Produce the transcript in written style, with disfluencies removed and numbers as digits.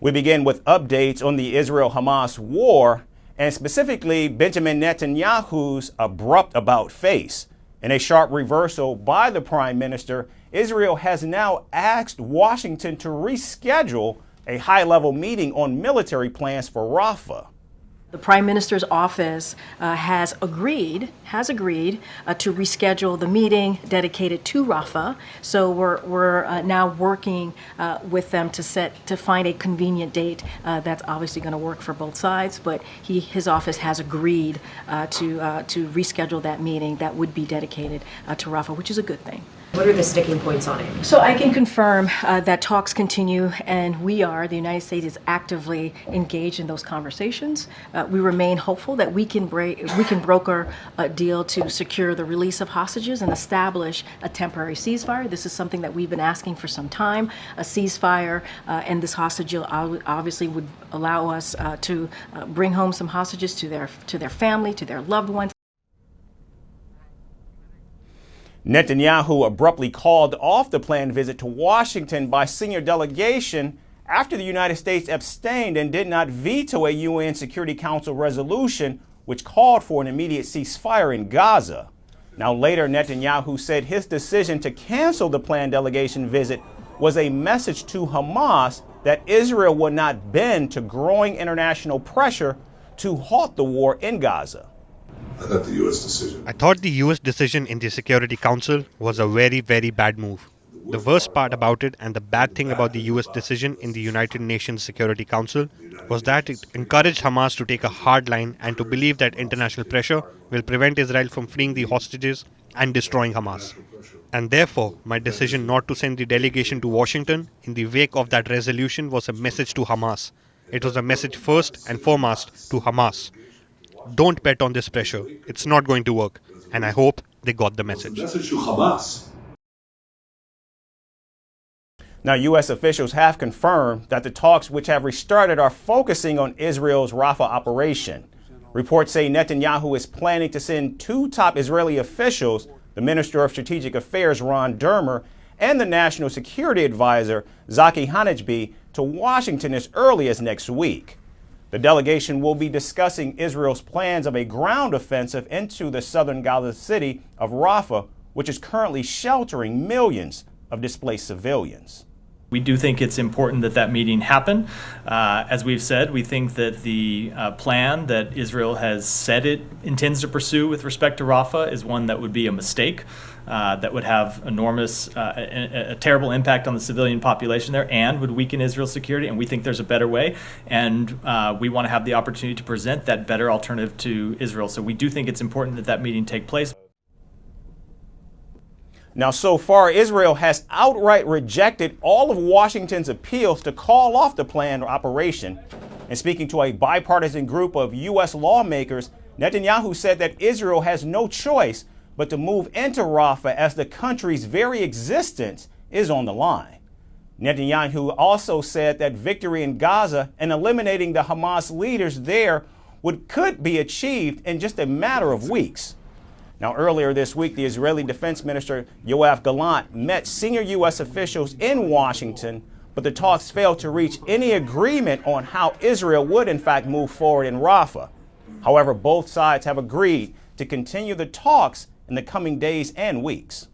We begin with updates on the Israel-Hamas war and specifically Benjamin Netanyahu's abrupt about-face. In a sharp reversal by the Prime Minister, Israel has now asked Washington to reschedule a high-level meeting on military plans for Rafah. The Prime Minister's office has agreed to reschedule the meeting dedicated to Rafah. So we're now working with them to find a convenient date that's obviously going to work for both sides. But his office has agreed to reschedule that meeting that would be dedicated to Rafah, which is a good thing. What are the sticking points on it? So I can confirm that talks continue, and the United States is actively engaged in those conversations. We remain hopeful that we can broker a deal to secure the release of hostages and establish a temporary ceasefire. This is something that we've been asking for some time. A ceasefire and this hostage deal obviously would allow us to bring home some hostages to their family, to their loved ones. Netanyahu abruptly called off the planned visit to Washington by senior delegation after the United States abstained and did not veto a UN Security Council resolution which called for an immediate ceasefire in Gaza. Now later, Netanyahu said his decision to cancel the planned delegation visit was a message to Hamas that Israel would not bend to growing international pressure to halt the war in Gaza. I thought the US decision in the Security Council was a very, very bad move. The worst part about it and the bad thing about the US decision in the United Nations Security Council was that it encouraged Hamas to take a hard line and to believe that international pressure will prevent Israel from freeing the hostages and destroying Hamas. And therefore, my decision not to send the delegation to Washington in the wake of that resolution was a message to Hamas. It was a message first and foremost to Hamas. Don't bet on this pressure. It's not going to work. And I hope they got the message. Now, U.S. officials have confirmed that the talks which have restarted are focusing on Israel's Rafah operation. Reports say Netanyahu is planning to send two top Israeli officials, the Minister of Strategic Affairs, Ron Dermer, and the National Security Advisor, Zaki Hanejbi, to Washington as early as next week. The delegation will be discussing Israel's plans of a ground offensive into the southern Gaza city of Rafah, which is currently sheltering millions of displaced civilians. We do think it's important that that meeting happen. As we've said, we think that the plan that Israel has said it intends to pursue with respect to Rafah is one that would be a mistake, that would have enormous, a terrible impact on the civilian population there and would weaken Israel's security. And we think there's a better way. And we want to have the opportunity to present that better alternative to Israel. So we do think it's important that that meeting take place. Now, so far, Israel has outright rejected all of Washington's appeals to call off the planned operation. And speaking to a bipartisan group of U.S. lawmakers, Netanyahu said that Israel has no choice but to move into Rafah as the country's very existence is on the line. Netanyahu also said that victory in Gaza and eliminating the Hamas leaders there could be achieved in just a matter of weeks. Now, earlier this week, the Israeli Defense Minister Yoav Gallant met senior U.S. officials in Washington, but the talks failed to reach any agreement on how Israel would, in fact, move forward in Rafah. However, both sides have agreed to continue the talks in the coming days and weeks.